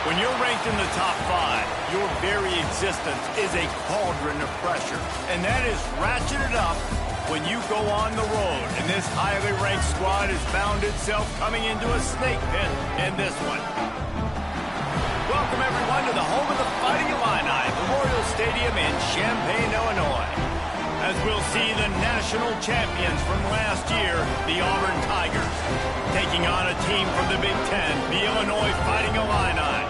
When you're ranked in the top 5, your very existence is a cauldron of pressure. And that is ratcheted up when you go on the road. And this highly ranked squad has found itself coming into a snake pit in this one. Welcome, everyone, to the home of the Fighting Illini, Memorial Stadium in Champaign, Illinois. As we'll see the national champions from last year, the Auburn Tigers, taking on a team from the Big Ten, the Illinois Fighting Illini.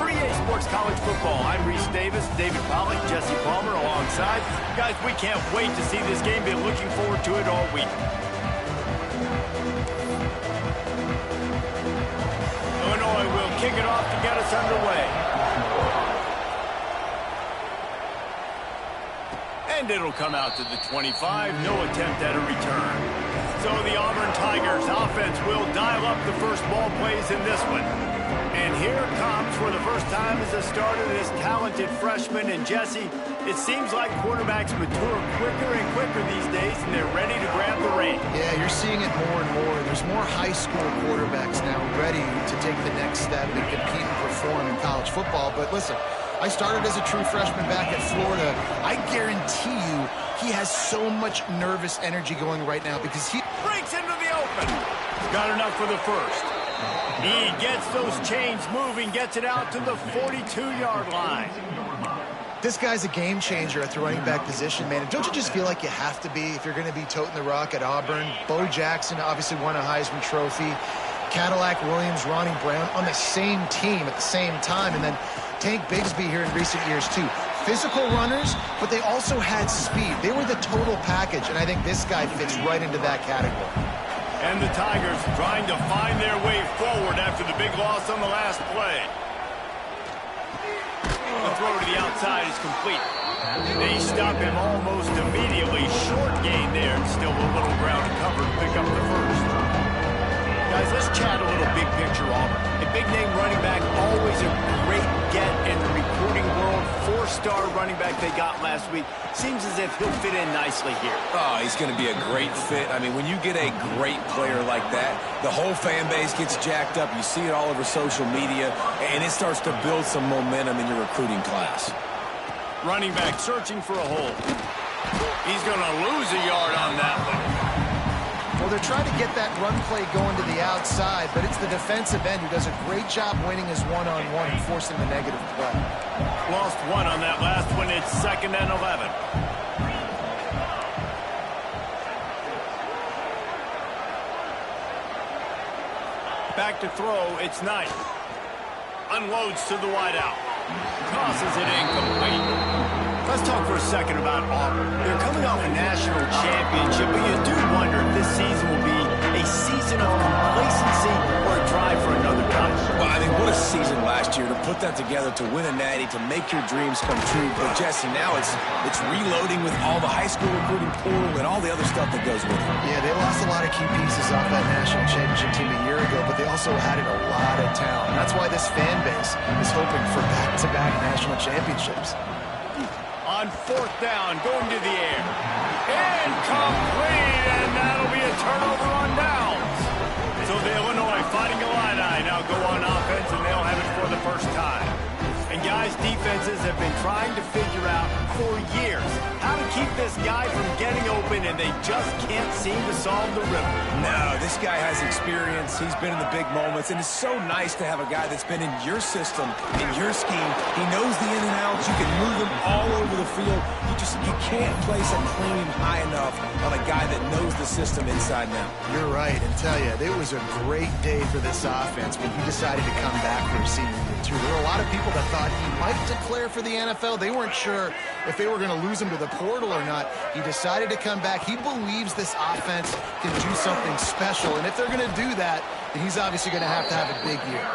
For EA Sports College Football, I'm Reese Davis, David Pollack, Jesse Palmer alongside. Guys, we can't wait to see this game. Been looking forward to it all week. Illinois will kick it off to get us underway. And it'll come out to the 25. No attempt at a return. So the Auburn Tigers offense will dial up the first ball plays in this one. And here it comes for the first time as the start of this talented freshman. And Jesse, it seems like quarterbacks mature quicker and quicker these days, and they're ready to grab the reins. Yeah, you're seeing it more and more. There's more high school quarterbacks now ready to take the next step and compete and perform in college football. But listen, I started as a true freshman back at Florida. I guarantee you he has so much nervous energy going right now because he breaks into the open. Got enough for the first. He gets those chains moving, gets it out to the 42-yard line. This guy's a game changer at the running back position, man. And don't you just feel like you have to be if you're going to be toting the rock at Auburn? Bo Jackson obviously won a Heisman Trophy. Cadillac Williams, Ronnie Brown on the same team at the same time. And then Tank Bigsby here in recent years, too. Physical runners, but they also had speed. They were the total package, and I think this guy fits right into that category. And the Tigers trying to find their way forward after the big loss on the last play. The throw to the outside is complete. They stop him almost immediately. Short gain there, and still a little ground to cover to pick up the first. Guys, let's chat a little big picture Auburn. A big-name running back, always a great get in the recruiting world. 4-star running back they got last week. Seems as if he'll fit in nicely here. Oh, he's going to be a great fit. I mean, when you get a great player like that, the whole fan base gets jacked up. You see it all over social media, and it starts to build some momentum in your recruiting class. Running back searching for a hole. He's going to lose a yard on that one. Well, they're trying to get that run play going to the outside, but it's the defensive end who does a great job winning his one-on-one and forcing the negative play. Lost one on that last one. It's 2nd and 11. Back to throw. It's Knight. Unloads to the wideout. Tosses it incomplete. Let's talk for a second about Auburn. They're coming off a national championship, but you do wonder if this season will be a season of complacency or a drive for another touch. Well, I mean, what a season last year to put that together, to win a natty, to make your dreams come true. But, Jesse, now it's reloading with all the high school recruiting portal and all the other stuff that goes with it. Yeah, they lost a lot of key pieces off that national championship team a year ago, but they also added a lot of talent. That's why this fan base is hoping for back-to-back national championships. On 4th down, going to the air. Incomplete, and that'll be a turnover on downs. So the Illinois Fighting Illini now go on offense, and they'll have it for the first time. And guys, defenses have been trying to figure out for years how to keep this guy from getting open, and they just can't seem to solve the riddle. No, this guy has experience. He's been in the big moments, and it's so nice to have a guy that's been in your system, in your scheme. He knows the in and outs. You can move him all over the field. You can't place a claim high enough on a guy that knows the system inside and out. You're right, and tell you, it was a great day for this offense when he decided to come back for his senior year, too. There were a lot of people that thought he might declare for the NFL. They weren't sure if they were going to lose him to the portal or not. He decided to come back. He believes this offense can do something special, and if they're going to do that, then he's obviously going to have a big year.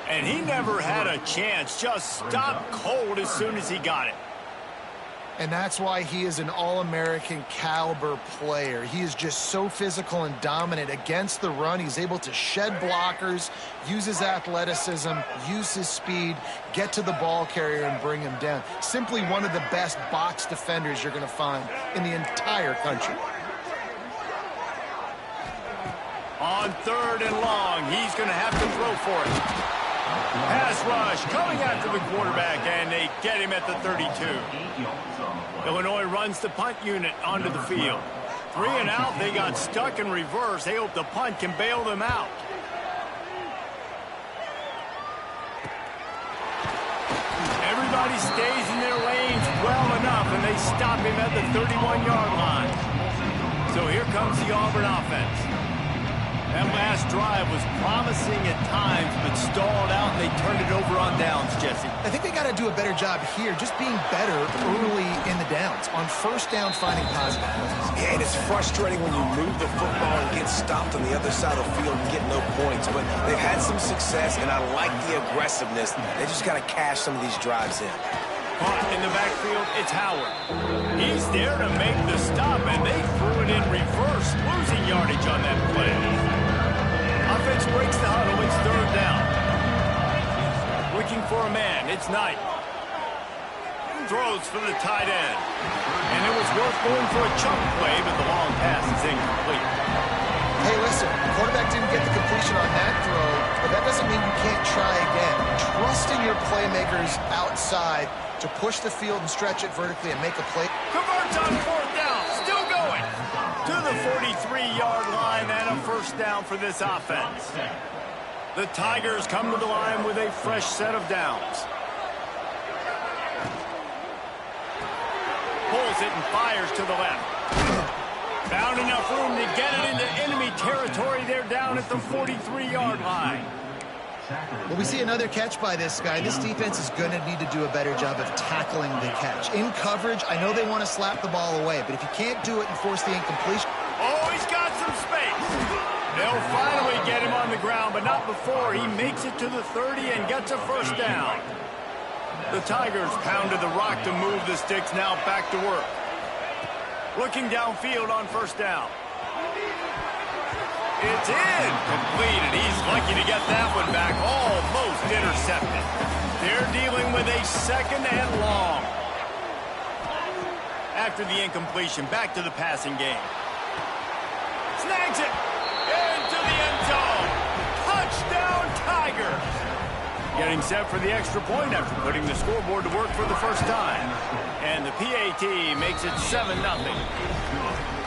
And he never had a chance. Just stopped cold as soon as he got it. And that's why he is an All-American caliber player. He is just so physical and dominant against the run. He's able to shed blockers, use his athleticism, use his speed, get to the ball carrier and bring him down. Simply one of the best box defenders you're going to find in the entire country. On 3rd and long, he's going to have to throw for it. Pass rush coming after the quarterback, and they get him at the 32. Illinois runs the punt unit onto the field. 3 and out, they got stuck in reverse. They hope the punt can bail them out. Everybody stays in their lanes well enough, and they stop him at the 31-yard line. So here comes the Auburn offense. That last drive was promising at times, but stalled out, and they turned it over on downs, Jesse. I think they got to do a better job here, just being better early in the downs. On first down, finding positive plays. Yeah, and it's frustrating when you move the football and get stopped on the other side of the field and get no points. But they've had some success, and I like the aggressiveness. They just got to cash some of these drives in. Caught in the backfield, it's Howard. He's there to make the stop, and they threw it in reverse, losing yardage on that play. Offense breaks the huddle. It's 3rd down. Looking for a man. It's Knight. Throws for the tight end. And it was worth going for a chunk play, but the long pass is incomplete. Hey, listen, the quarterback didn't get the completion on that throw, but that doesn't mean you can't try again. Trust in your playmakers outside to push the field and stretch it vertically and make a play. Converts on 4th down. Still going. To the 43-yard line and a first down for this offense. The Tigers come to the line with a fresh set of downs. Pulls it and fires to the left. Found enough room to get it into enemy territory. They're down at the 43-yard line. Well, we see another catch by this guy. This defense is going to need to do a better job of tackling the catch. In coverage, I know they want to slap the ball away, but if you can't do it and force the incompletion... Oh, he's got some space. They'll finally get him on the ground, but not before he makes it to the 30 and gets a first down. The Tigers pounded the rock to move the sticks, now back to work. Looking downfield on first down. It's incomplete, and he's lucky to get that one back, almost intercepted. They're dealing with a 2nd and long. After the incompletion, back to the passing game. Snags it into the end zone. Touchdown, Tigers. Getting set for the extra point after putting the scoreboard to work for the first time. And the PAT makes it 7-0.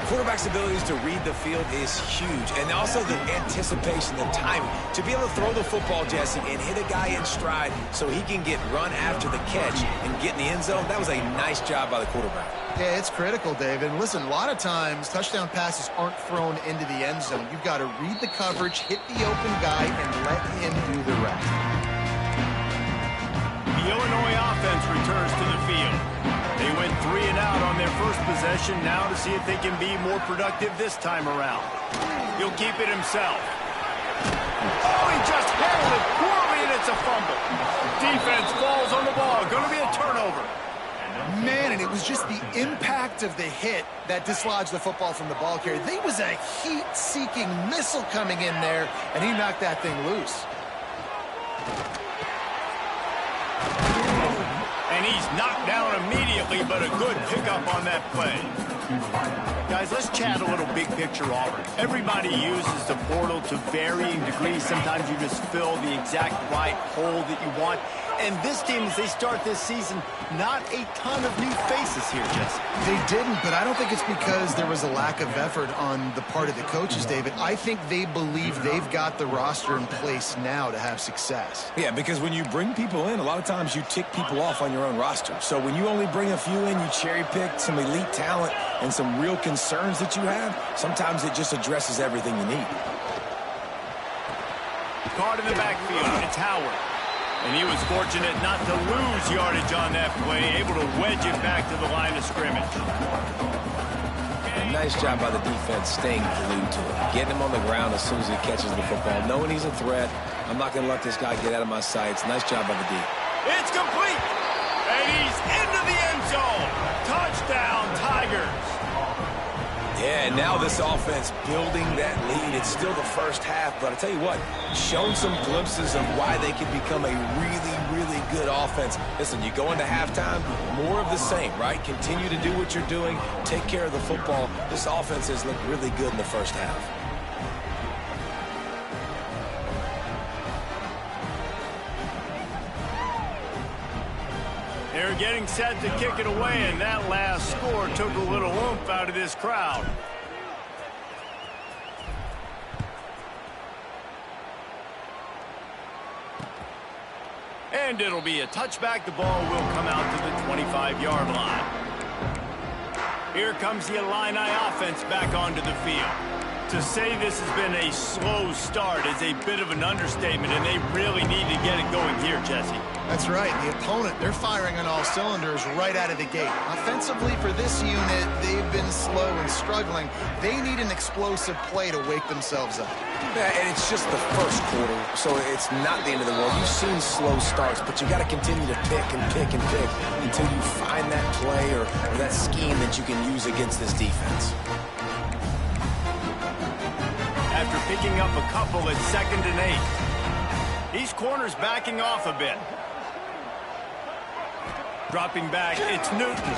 Quarterback's abilities to read the field is huge, and also the anticipation, the timing. To be able to throw the football, Jesse, and hit a guy in stride so he can get run after the catch and get in the end zone, that was a nice job by the quarterback. Yeah, it's critical, David. And listen, a lot of times touchdown passes aren't thrown into the end zone. You've got to read the coverage, hit the open guy, and let him do the rest. The Illinois offense returns to the field. They went 3 and out on their first possession, now to see if they can be more productive this time around. He'll keep it himself. Oh, he just handled it poorly, and it's a fumble. Defense falls on the ball. Going to be a turnover. Man, and it was just the impact of the hit that dislodged the football from the ball carrier. There was a heat-seeking missile coming in there, and he knocked that thing loose. And he's knocked down immediately, but a good pickup on that play. Guys, let's chat a little big picture Auburn. Everybody uses the portal to varying degrees. Sometimes you just fill the exact right hole that you want. And this team, as they start this season, not a ton of new faces here, Jesse. They didn't, but I don't think it's because there was a lack of effort on the part of the coaches, David. I think they believe they've got the roster in place now to have success. Yeah, because when you bring people in, a lot of times you tick people off on your own roster. So when you only bring a few in, you cherry-pick some elite talent and some real concerns that you have, sometimes it just addresses everything you need. Caught in the backfield, it's Howard. And he was fortunate not to lose yardage on that play, able to wedge it back to the line of scrimmage. A nice job by the defense staying glued to it, getting him on the ground as soon as he catches the football, knowing he's a threat. I'm not going to let this guy get out of my sights. Nice job by the D. It's complete, and he's into the end zone. Touchdown, Tigers. Yeah, and now this offense building that lead. It's still the first half, but I tell you what, shown some glimpses of why they can become a really, really good offense. Listen, you go into halftime, more of the same, right? Continue to do what you're doing, take care of the football. This offense has looked really good in the first half. They're getting set to kick it away, and that last score took a little oomph out of this crowd. And it'll be a touchback. The ball will come out to the 25-yard line. Here comes the Illini offense back onto the field. To say this has been a slow start is a bit of an understatement, and they really need to get it going here, Jesse. That's right. The opponent, they're firing on all cylinders right out of the gate. Offensively, for this unit, they've been slow and struggling. They need an explosive play to wake themselves up. Yeah, and it's just the first quarter, so it's not the end of the world. You've seen slow starts, but you got to continue to pick and pick and pick until you find that play or that scheme that you can use against this defense. After picking up a couple at 2nd and 8. These corners backing off a bit. Dropping back, it's Newton.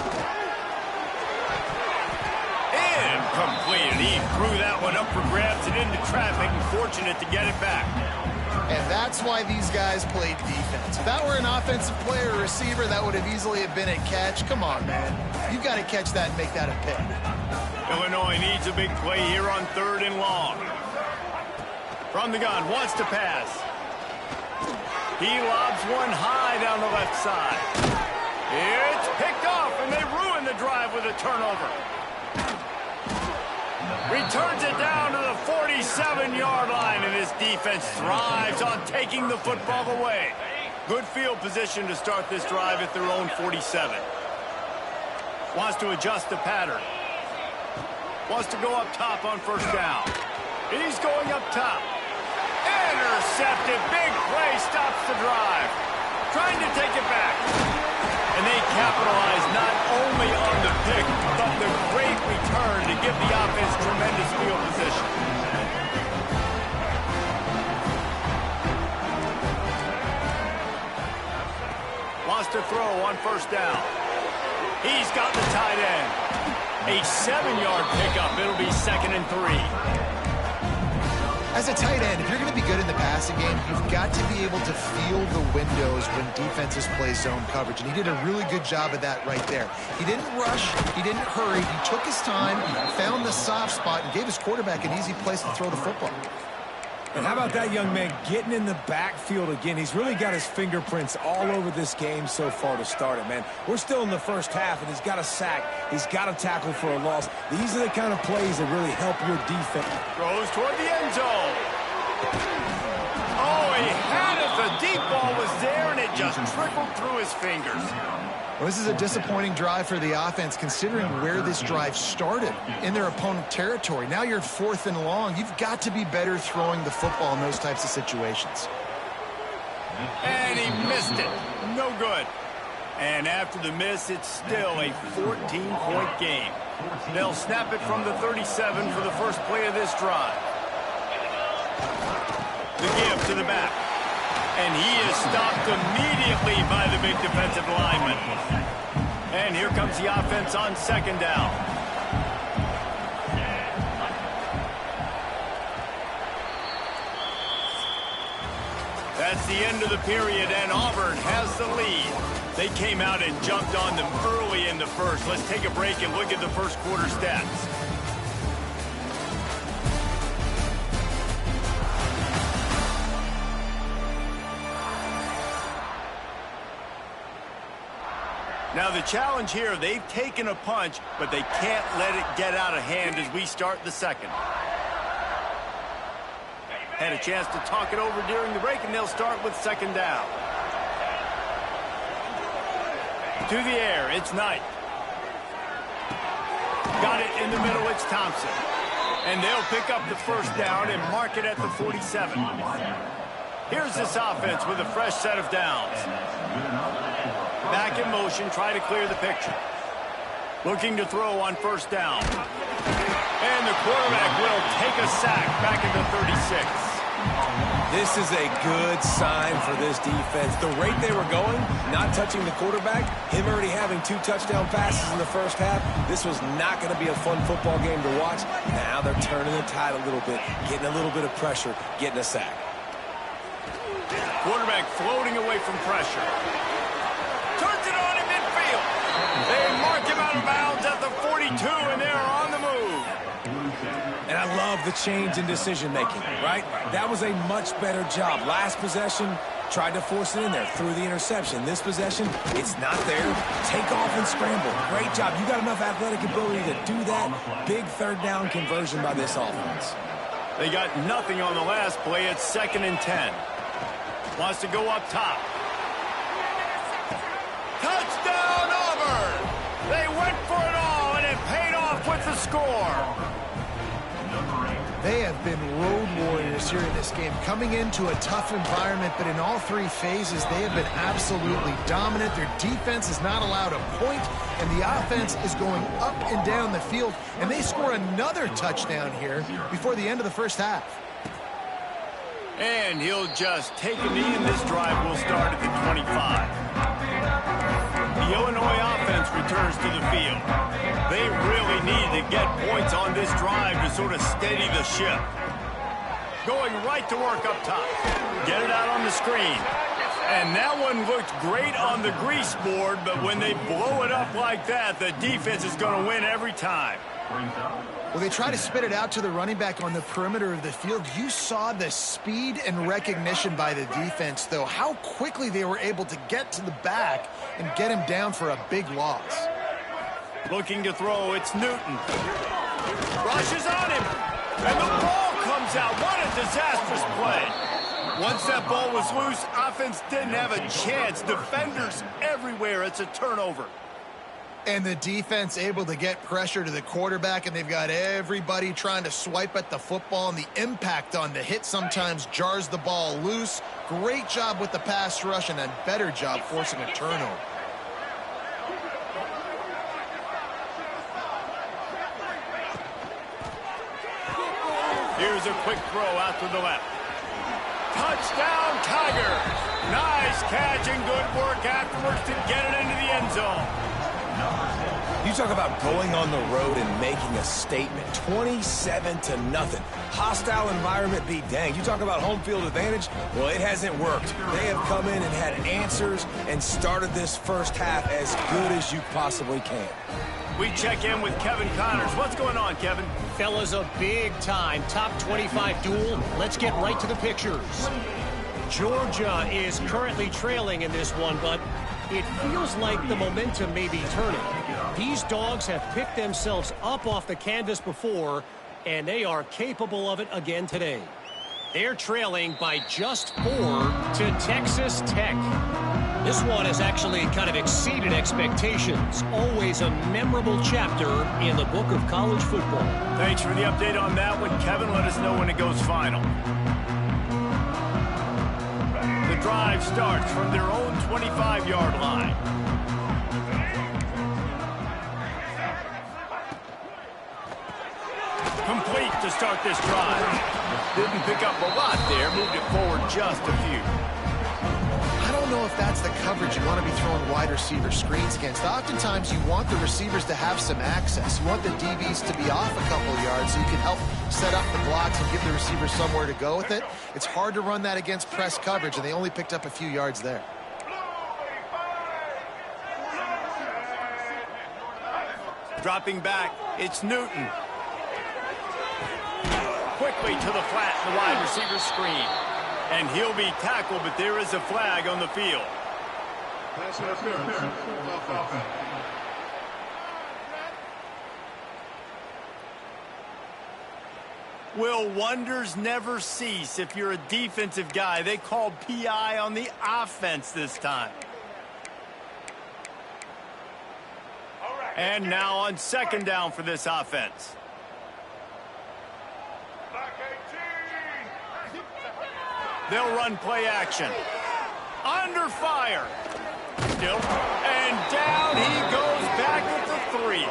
And completed. He threw that one up for grabs and into traffic, and fortunate to get it back. And that's why these guys played defense. If that were an offensive player or receiver, that would have easily have been a catch. Come on, man. You've got to catch that and make that a pick. Illinois needs a big play here on 3rd and long. From the gun, wants to pass. He lobs one high down the left side. It's picked off, and they ruin the drive with a turnover. Returns it down to the 47-yard line, and his defense thrives on taking the football away. Good field position to start this drive at their own 47. Wants to adjust the pattern. Wants to go up top on 1st down. He's going up top. Intercepted. Big play stops the drive. Trying to take it back. And they capitalize not only on the pick, but the great return to give the offense tremendous field position. Wants to throw on 1st down. He's got the tight end. A 7-yard pickup. It'll be 2nd and 3. As a tight end, if you're going to be good in the passing game, you've got to be able to feel the windows when defenses play zone coverage. And he did a really good job of that right there. He didn't rush. He didn't hurry. He took his time, found the soft spot, and gave his quarterback an easy place to throw the football. And how about that young man getting in the backfield again? He's really got his fingerprints all over this game so far to start it, man. We're still in the first half, and he's got a sack. He's got a tackle for a loss. These are the kind of plays that really help your defense. Throws toward the end zone. Oh, he had it. The deep ball was there, and it just trickled through his fingers. Well, this is a disappointing drive for the offense, considering where this drive started, in their opponent territory. Now you're 4th and long. You've got to be better throwing the football in those types of situations. And he missed it. No good. And after the miss, it's still a 14-point game. They'll snap it from the 37 for the first play of this drive. The give to the back. And he is stopped immediately by the big defensive lineman. And here comes the offense on 2nd down. That's the end of the period, and Auburn has the lead. They came out and jumped on them early in the first. Let's take a break and look at the first quarter stats. Now the challenge here, they've taken a punch, but they can't let it get out of hand as we start the second. Had a chance to talk it over during the break, and they'll start with 2nd down. To the air, it's Knight. Got it in the middle, it's Thompson. And they'll pick up the 1st down and mark it at the 47. Here's this offense with a fresh set of downs. Back in motion, try to clear the picture. Looking to throw on 1st down. And the quarterback will take a sack back at the 36. This is a good sign for this defense. The rate they were going, not touching the quarterback, him already having 2 touchdown passes in the first half, this was not going to be a fun football game to watch. Now they're turning the tide a little bit, getting a little bit of pressure, getting a sack. Quarterback floating away from pressure. Turns it on in midfield. They mark him out of bounds at the 42, and they're on the move. And I love the change in decision-making, right? That was a much better job. Last possession, tried to force it in there through the interception. This possession, it's not there. Take off and scramble. Great job. You got enough athletic ability to do that. Big third down conversion by this offense. They got nothing on the last play. It's 2nd and 10. Wants to go up top. Touchdown, Auburn! They went for it all, and it paid off with the score. They have been road warriors here in this game, coming into a tough environment, but in all three phases, they have been absolutely dominant. Their defense is not allowed a point, and the offense is going up and down the field, and they score another touchdown here before the end of the first half. And he'll just take a knee, and this drive will start at the 25. The Illinois offense returns to the field. They really need to get points on this drive to sort of steady the ship. Going right to work up top. Get it out on the screen. And that one looked great on the grease board, but when they blow it up like that, the defense is going to win every time. Well, they try to spit it out to the running back on the perimeter of the field. You saw the speed and recognition by the defense, though, how quickly they were able to get to the back and get him down for a big loss. Looking to throw, it's Newton. Rushes on him, and the ball comes out. What a disastrous play. Once that ball was loose, offense didn't have a chance. Defenders everywhere. It's a turnover. And the defense able to get pressure to the quarterback, and they've got everybody trying to swipe at the football, and the impact on the hit sometimes jars the ball loose. Great job with the pass rush, and a better job forcing a turnover. Here's a quick throw out to the left. Touchdown, Tigers! Nice catch and good work afterwards to get it into the end zone. You talk about going on the road and making a statement. 27-0. Hostile environment be danged. You talk about home field advantage. Well, it hasn't worked. They have come in and had answers and started this first half as good as you possibly can. We check in with Kevin Connors. What's going on, Kevin? Fellas, a big-time top 25 duel. Let's get right to the pictures. Georgia is currently trailing in this one, but it feels like the momentum may be turning. These dogs have picked themselves up off the canvas before, and they are capable of it again today. They're trailing by just 4 to Texas Tech. This one has actually kind of exceeded expectations. Always a memorable chapter in the book of college football. Thanks for the update on that one, Kevin. Let us know when it goes final. The drive starts from their own 25-yard line. Complete to start this drive. Didn't pick up a lot there. Moved it forward just a few. I don't know if that's the coverage you want to be throwing wide receiver screens against. Oftentimes, you want the receivers to have some access. You want the DBs to be off a couple yards so you can help set up the blocks and give the receivers somewhere to go with it. It's hard to run that against press coverage, and they only picked up a few yards there. Dropping back, it's Newton. Quickly to the flat, the wide receiver screen. And he'll be tackled, but there is a flag on the field. Will wonders never cease if you're a defensive guy? They called PI on the offense this time. And now on second down for this offense. They'll run play action. Under fire. Still. And down he goes back at the 3.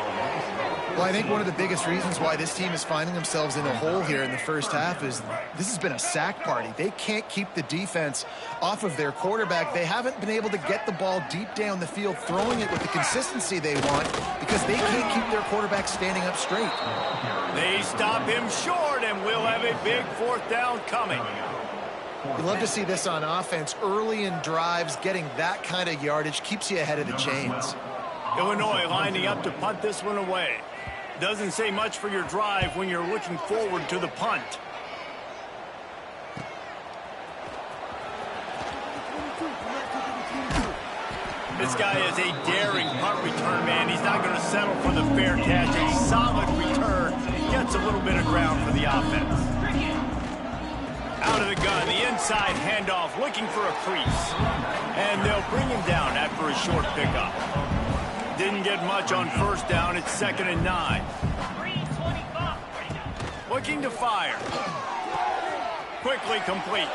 Well, I think one of the biggest reasons why this team is finding themselves in a hole here in the first half is this has been a sack party. They can't keep the defense off of their quarterback. They haven't been able to get the ball deep down the field, throwing it with the consistency they want because they can't keep their quarterback standing up straight. They stop him short, and we'll have a big fourth down coming. You love to see this on offense. Early in drives, getting that kind of yardage keeps you ahead of the chains. Illinois lining up to punt this one away. Doesn't say much for your drive when you're looking forward to the punt. This guy is a daring punt return man. He's not going to settle for the fair catch. A solid return. Gets a little bit of ground for the offense. Out of the gun, the inside handoff, looking for a crease. And they'll bring him down after a short pickup. Didn't get much on first down. It's 2nd and 9. Looking to fire. Quickly complete.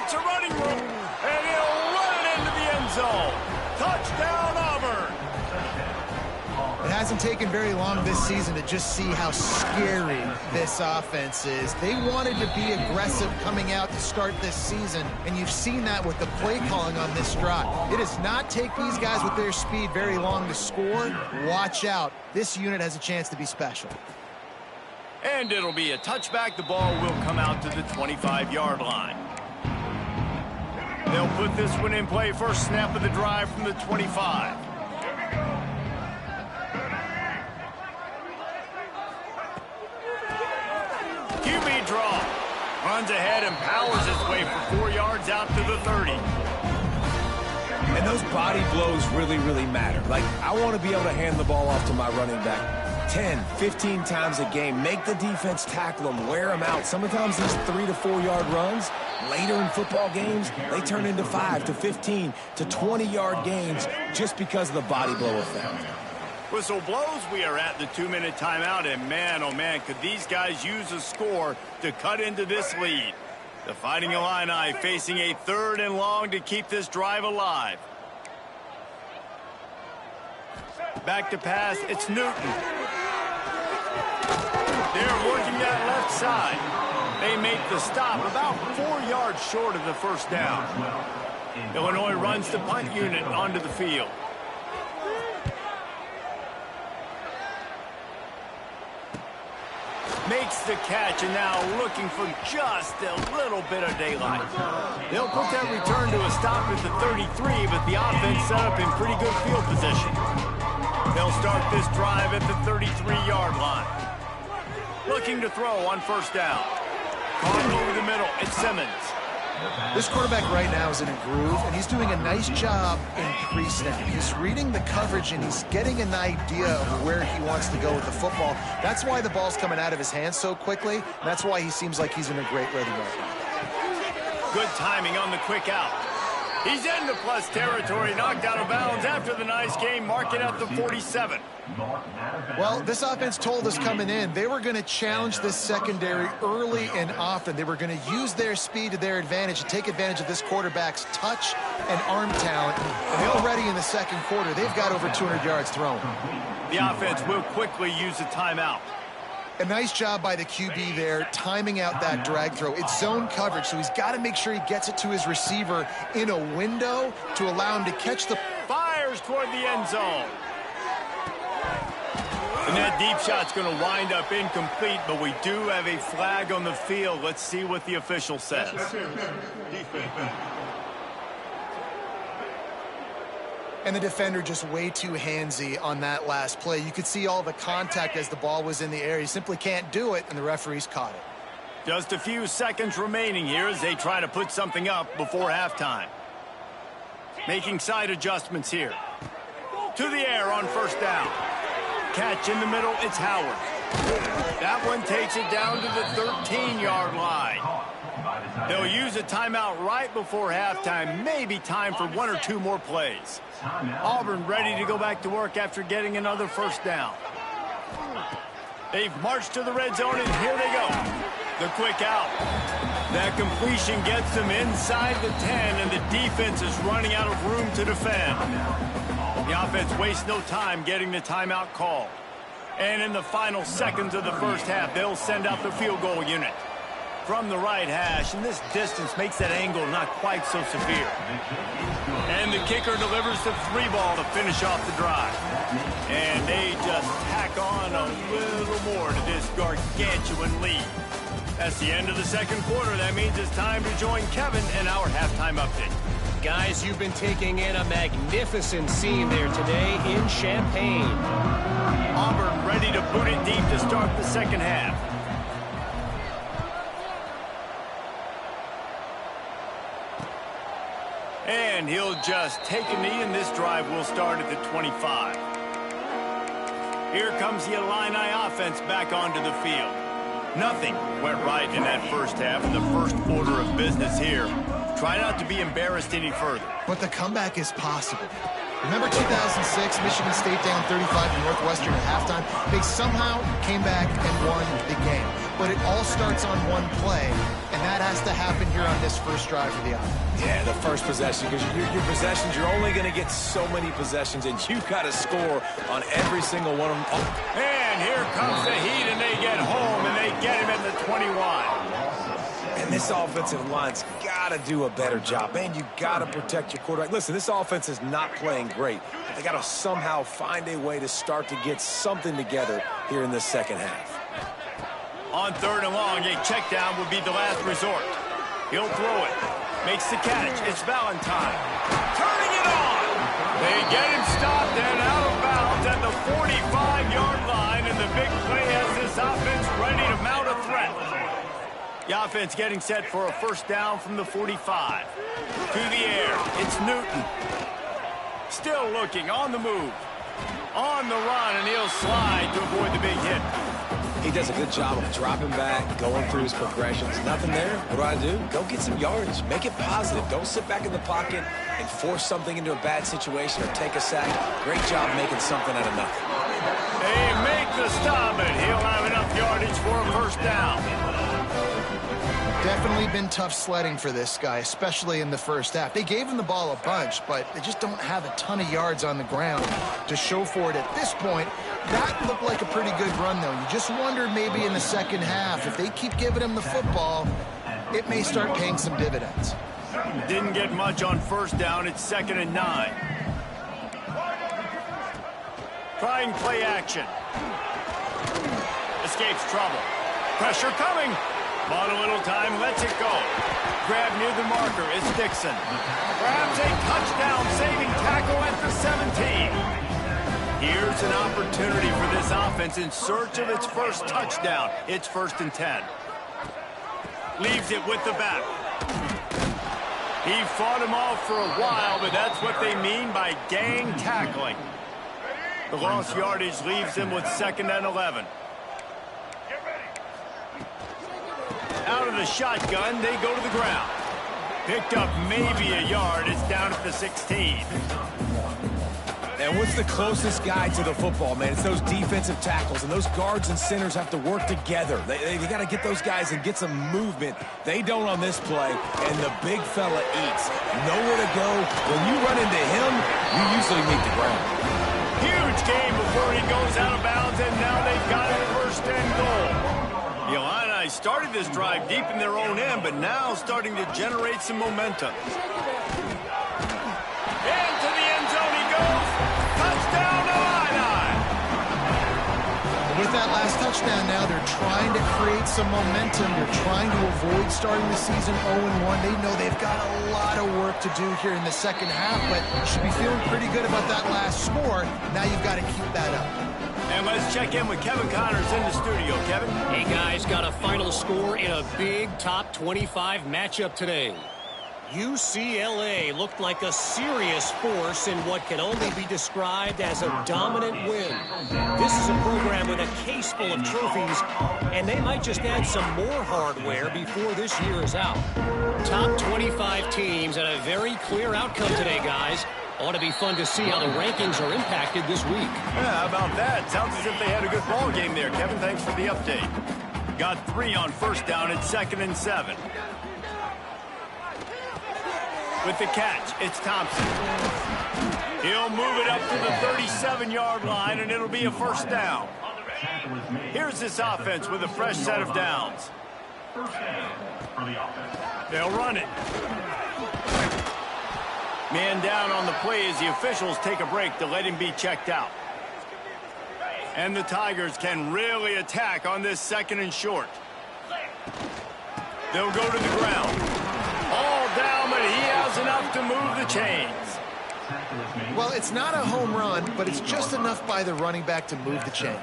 It's a running room. And he'll run it into the end zone. Touchdown, Auburn. It hasn't taken very long this season to just see how scary this offense is. They wanted to be aggressive coming out to start this season, and you've seen that with the play calling on this drive. It does not take these guys with their speed very long to score. Watch out. This unit has a chance to be special. And it'll be a touchback. The ball will come out to the 25-yard line. They'll put this one in play. First snap of the drive from the 25. QB draw. Runs ahead and powers his way for 4 yards out to the 30. And those body blows really, really matter. Like, I want to be able to hand the ball off to my running back 10, 15 times a game. Make the defense tackle him, wear him out. Sometimes these 3 to 4 yard runs, later in football games, they turn into 5 to 15 to 20-yard gains just because of the body blow effect. Whistle blows. We are at the 2-minute timeout, and man, oh man, could these guys use a score to cut into this lead. The Fighting Illini facing a 3rd and long to keep this drive alive. Back to pass, it's Newton. They're working that left side. They make the stop about 4 yards short of the first down. Illinois runs the punt unit onto the field. Makes the catch, and now looking for just a little bit of daylight. They'll put that return to a stop at the 33, but the offense set up in pretty good field position. They'll start this drive at the 33-yard line. Looking to throw on first down. Caught over the middle. It's Simmons. This quarterback right now is in a groove, and he's doing a nice job in pre-snap. He's reading the coverage, and he's getting an idea of where he wants to go with the football. That's why the ball's coming out of his hands so quickly, and that's why he seems like he's in a great rhythm right now. Good timing on the quick out. He's into plus territory, knocked out of bounds after the nice game. Mark it at the 47. Well, this offense told us coming in they were going to challenge this secondary early and often. They were going to use their speed to their advantage and take advantage of this quarterback's touch and arm talent. And already in the second quarter, they've got over 200 yards thrown. The offense will quickly use a timeout. A nice job by the QB there, timing out that drag throw. It's zone coverage, so he's got to make sure he gets it to his receiver in a window to allow him to catch the... Fires toward the end zone. And that deep shot's going to wind up incomplete, but we do have a flag on the field. Let's see what the official says. And the defender just way too handsy on that last play. You could see all the contact as the ball was in the air. He simply can't do it, and the referee's caught it. Just a few seconds remaining here as they try to put something up before halftime. Making side adjustments here. To the air on first down. Catch in the middle, it's Howard. That one takes it down to the 13-yard line. They'll use a timeout right before halftime. Maybe time for 1 or 2 more plays. Auburn ready to go back to work after getting another first down. They've marched to the red zone, and here they go. The quick out. That completion gets them inside the 10, and the defense is running out of room to defend. The offense wastes no time getting the timeout call. And in the final seconds of the first half, they'll send out the field goal unit. From the right hash, and this distance makes that angle not quite so severe. And the kicker delivers the 3-ball to finish off the drive. And they just tack on a little more to this gargantuan lead. That's the end of the second quarter. That means it's time to join Kevin in our halftime update. Guys, you've been taking in a magnificent scene there today in Champaign. Auburn ready to boot it deep to start the second half. And he'll just take a knee, and this drive will start at the 25. Here comes the Illini offense back onto the field. Nothing went right in that first half, and the first order of business here. Try not to be embarrassed any further. But the comeback is possible. Remember 2006, Michigan State down 35 to Northwestern at halftime? They somehow came back and won the game. But it all starts on one play, and that has to happen here on this first drive for the offense. Yeah, the first possession, because your possessions, you're only going to get so many possessions, and you've got to score on every single one of them. Oh. And here comes the Heat, and they get home, and they get him at the 21. And this offensive line's got to do a better job. Man, you got to protect your quarterback. Listen, this offense is not playing great, but they got to somehow find a way to start to get something together here in the second half. On third and long, a check down would be the last resort. He'll throw it. Makes the catch. It's Valentine. Turning it on. They get him stopped and out of bounds at the 45-yard line, and the big play has this offense ready to mount a threat. The offense getting set for a first down from the 45. To the air. It's Newton. Still looking on the move. On the run, and he'll slide to avoid the big hit. He does a good job of dropping back, going through his progressions. Nothing there. What do? Go get some yardage. Make it positive. Don't sit back in the pocket and force something into a bad situation or take a sack. Great job making something out of nothing. They make the stop, and he'll have enough yardage for a first down. Definitely been tough sledding for this guy, especially in the first half. They gave him the ball a bunch, but they just don't have a ton of yards on the ground to show for it at this point. That looked like a pretty good run, though. You just wonder maybe in the second half, if they keep giving him the football, it may start paying some dividends. Didn't get much on first down. It's 2nd and 9. Trying play action. Escapes trouble. Pressure coming. Bought a little time, lets it go. Grab near the marker, it's Dixon. Grabs a touchdown-saving tackle at the 17. Here's an opportunity for this offense in search of its first touchdown. It's 1st and 10. Leaves it with the back. He fought him off for a while, but that's what they mean by gang tackling. The lost yardage leaves him with 2nd and 11. Out of the shotgun, they go to the ground. Picked up maybe a yard. It's down at the 16. And what's the closest guy to the football, man? It's those defensive tackles, and those guards and centers have to work together. They got to get those guys and get some movement. They don't on this play, and the big fella eats. Nowhere to go. When you run into him, you usually meet the ground. Huge game before he goes out of bounds, and now they've got it 1st and goal. The Illini started this drive deep in their own end, but now starting to generate some momentum. Into the end zone he goes. Touchdown, Illini! With that last touchdown now, they're trying to create some momentum. They're trying to avoid starting the season 0-1. They know they've got a lot of work to do here in the second half, but should be feeling pretty good about that last score. Now you've got to keep that up. And let's check in with Kevin Connors in the studio. Kevin? Hey, guys, got a final score in a big top 25 matchup today. UCLA looked like a serious force in what can only be described as a dominant win. This is a program with a case full of trophies, and they might just add some more hardware before this year is out. Top 25 teams and a very clear outcome today, guys. Ought to be fun to see how the rankings are impacted this week. Yeah, how about that? Sounds as if they had a good ball game there, Kevin. Thanks for the update. Got 3 on first down at 2nd and 7. With the catch, it's Thompson. He'll move it up to the 37-yard line, and it'll be a first down. Here's this offense with a fresh set of downs. They'll run it. Man down on the play as the officials take a break to let him be checked out. And the Tigers can really attack on this 2nd and short. They'll go to the ground. All down, but he has enough to move the chains. Well, it's not a home run, but it's just enough by the running back to move the chains.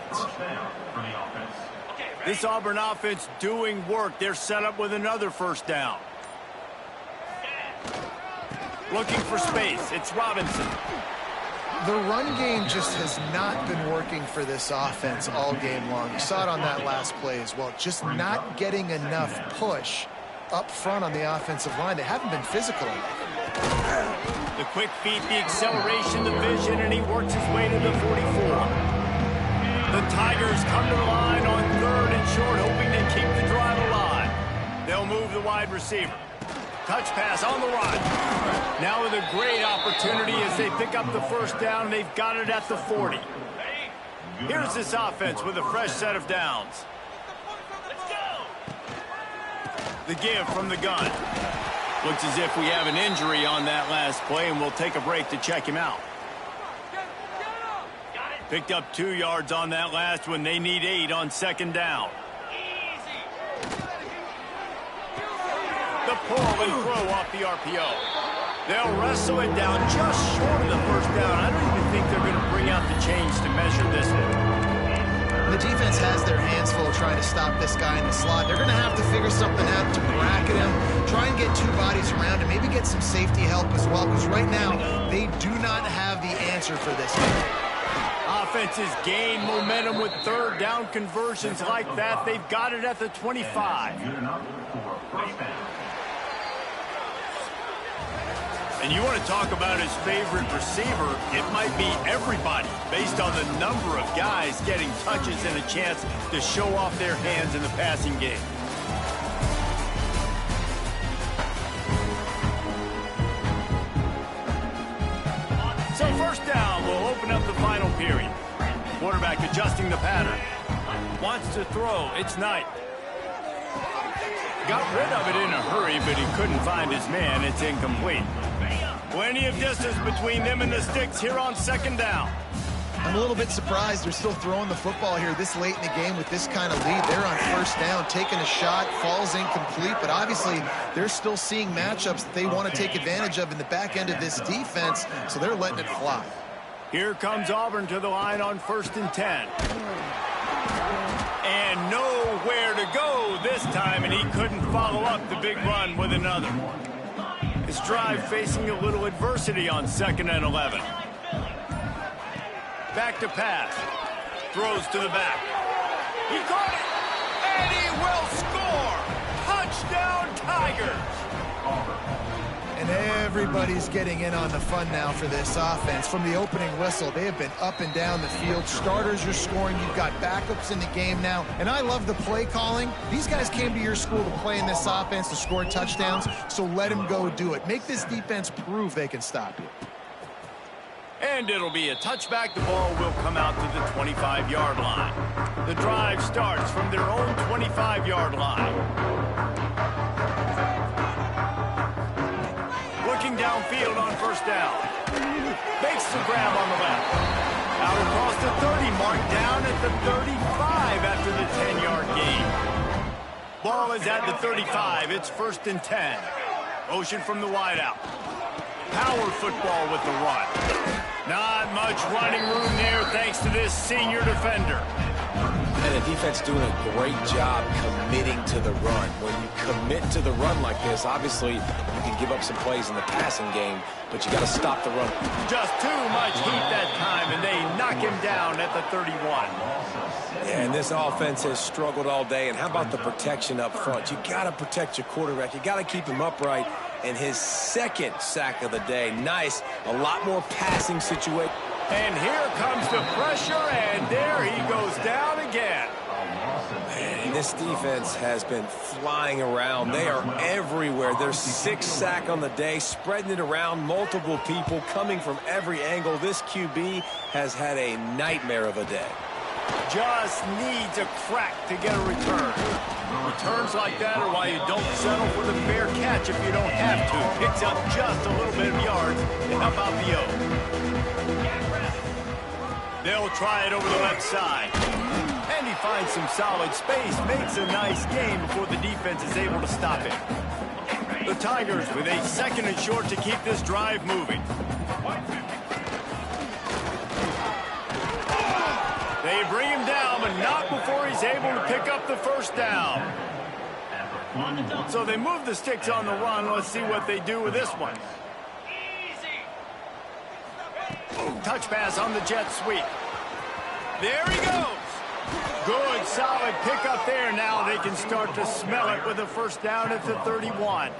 This Auburn offense doing work. They're set up with another first down. Looking for space. It's Robinson. The run game just has not been working for this offense all game long. You saw it on that last play as well. Just not getting enough push up front on the offensive line. They haven't been physical enough. The quick feet, the acceleration, the vision, and he works his way to the 44. The Tigers come to the line on 3rd and short, hoping to keep the drive alive. They'll move the wide receiver. Touch pass on the run. Now with a great opportunity as they pick up the first down. They've got it at the 40. Here's this offense with a fresh set of downs. The give from the gun. Looks as if we have an injury on that last play, and we'll take a break to check him out. Picked up 2 yards on that last one. They need 8 on 2nd down. The pull and throw off the RPO. They'll wrestle it down just short of the first down. I don't even think they're going to bring out the chains to measure this one. The defense has their hands full trying to stop this guy in the slot. They're going to have to figure something out to bracket him, try and get 2 bodies around him, maybe get some safety help as well, because right now they do not have the answer for this guy. Offenses gain momentum with 3rd down conversions like that. They've got it at the 25. And you want to talk about his favorite receiver, it might be everybody based on the number of guys getting touches and a chance to show off their hands in the passing game. So 1st down will open up the final period. Quarterback adjusting the pattern. Wants to throw. It's Knight. Got rid of it in a hurry, but he couldn't find his man. It's incomplete. Plenty of distance between them and the sticks here on 2nd down. I'm a little bit surprised they're still throwing the football here this late in the game with this kind of lead. They're on 1st down, taking a shot, falls incomplete, but obviously they're still seeing matchups that they want to take advantage of in the back end of this defense, so they're letting it fly. Here comes Auburn to the line on 1st and 10. And nowhere to go this time, and he couldn't follow up the big run with another. His drive facing a little adversity on 2nd and 11. Back to pass. Throws to the back. He caught it, and he will score. Touchdown, Tigers. And everybody's getting in on the fun now for this offense. From the opening whistle, they have been up and down the field. Starters are scoring. You've got backups in the game now. And I love the play calling. These guys came to your school to play in this offense to score touchdowns, so let them go do it. Make this defense prove they can stop you. And it'll be a touchback. The ball will come out to the 25-yard line. The drive starts from their own 25-yard line. Looking downfield on 1st down. Makes the grab on the left. Out across the 30, mark down at the 35 after the 10-yard gain. Ball is at the 35. It's 1st and 10. Motion from the wideout. Power football with the run. Not much running room there thanks to this senior defender. And the defense doing a great job committing to the run. When you commit to the run like this, obviously you can give up some plays in the passing game, but you got to stop the run. Just too much heat that time, and they knock him down at the 31. Yeah, and this offense has struggled all day. And how about the protection up front? You got to protect your quarterback. You got to keep him upright. And his 2nd sack of the day. Nice. A lot more passing situation. And here comes the pressure, and there he goes down again. Man, this defense has been flying around. They are everywhere. Their 6th sack on the day, spreading it around, multiple people coming from every angle. This QB has had a nightmare of a day. Just needs a crack to get a return. Returns like that are why you don't settle for the fair catch if you don't have to. Picks up just a little bit of yards to help out the O. They'll try it over the left side. And he finds some solid space, makes a nice gain before the defense is able to stop it. The Tigers with a 2nd and short to keep this drive moving. They bring him down, but not before he's able to pick up the 1st down. So they move the sticks on the run. Let's see what they do with this one. Touch pass on the jet sweep. There he goes. Good, solid pickup there. Now they can start to smell it with a 1st down at the 31.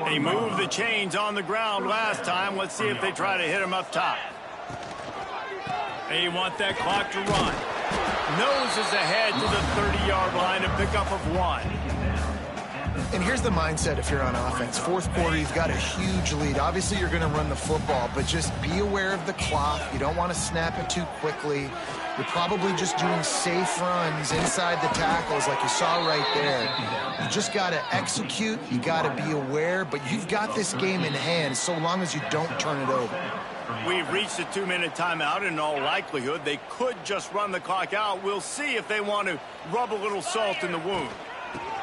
They moved the chains on the ground last time. Let's see if they try to hit him up top. They want that clock to run. Noses ahead to the 30-yard line, a pickup of 1. And here's the mindset if you're on offense. 4th quarter, you've got a huge lead. Obviously, you're going to run the football, but just be aware of the clock. You don't want to snap it too quickly. You're probably just doing safe runs inside the tackles like you saw right there. You just got to execute. You got to be aware, but you've got this game in hand so long as you don't turn it over. We've reached a 2-minute timeout. In all likelihood, they could just run the clock out. We'll see if they want to rub a little salt in the wound.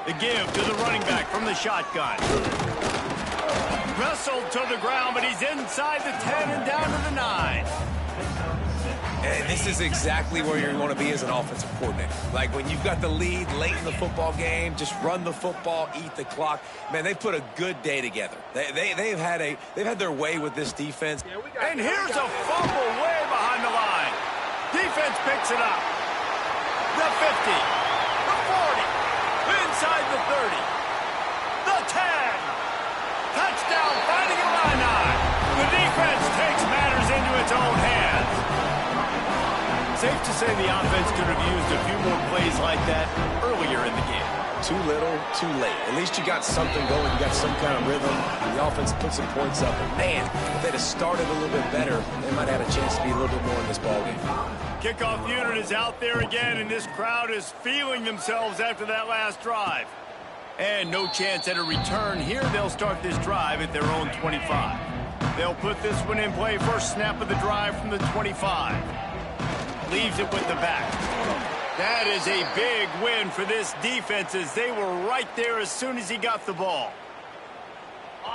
The give to the running back from the shotgun. Wrestled to the ground, but he's inside the 10 and down to the 9. And this is exactly where you're going to be as an offensive coordinator. Like when you've got the lead late in the football game, just run the football, eat the clock. Man, they've put a good day together. They've had their way with this defense. And here's a fumble way behind the line. Defense picks it up. The 50, the 40, inside the 30, the 10. Touchdown, finding a line. The defense takes matters into its own hands. Safe to say the offense could have used a few more plays like that earlier in the game. Too little, too late. At least you got something going. You got some kind of rhythm. The offense put some points up. And man, if they'd have started a little bit better, they might have had a chance to be a little bit more in this ballgame. Kickoff unit is out there again, and this crowd is feeling themselves after that last drive. And no chance at a return here. They'll start this drive at their own 25. They'll put this one in play. First snap of the drive from the 25. Leaves it with the back. That is a big win for this defense as they were right there as soon as he got the ball.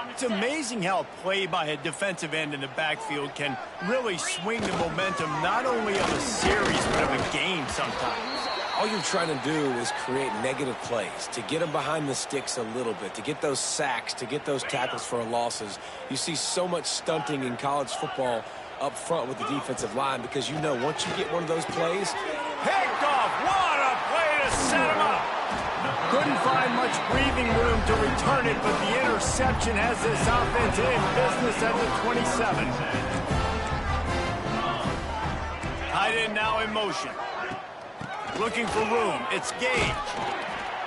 It's amazing how a play by a defensive end in the backfield can really swing the momentum not only of a series but of a game sometimes. All you're trying to do is create negative plays, to get them behind the sticks a little bit, to get those sacks, to get those tackles for losses. You see so much stunting in college football up front with the defensive line because you know once you get one of those plays. Picked off. What a play to set him up. Couldn't find much breathing room to return it, but the interception has this offense in business at the 27. Tight end now in motion. Looking for room. It's Gage.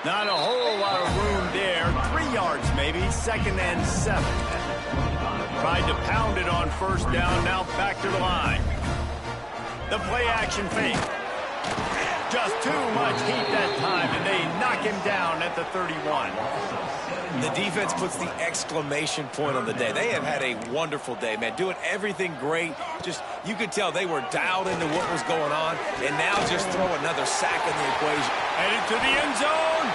Not a whole lot of room there. 3 yards maybe. 2nd and 7. Tried to pound it on 1st down. Now back to the line. The play action fake. Just too much heat that time, and they knock him down at the 31. The defense puts the exclamation point on the day. They have had a wonderful day, man. Doing everything great. Just, you could tell they were dialed into what was going on, and now just throw another sack in the equation. Headed to the end zone.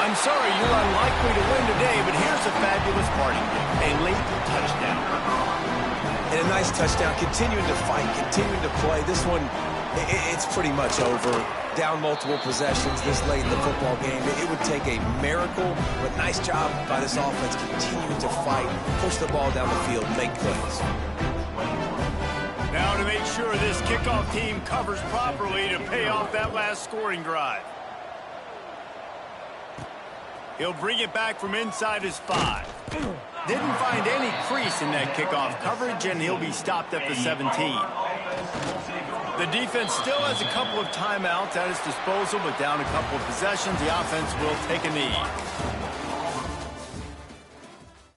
I'm sorry, you're unlikely to win today, but here's a fabulous party. A late touchdown. And a nice touchdown. Continuing to fight, continuing to play. This one, it's pretty much over. Down multiple possessions this late in the football game. It would take a miracle, but nice job by this offense continuing to fight, push the ball down the field, make plays. Now to make sure this kickoff team covers properly to pay off that last scoring drive. He'll bring it back from inside his 5. Didn't find any crease in that kickoff coverage, and he'll be stopped at the 17. The defense still has a couple of timeouts at its disposal, but down a couple of possessions, the offense will take a knee.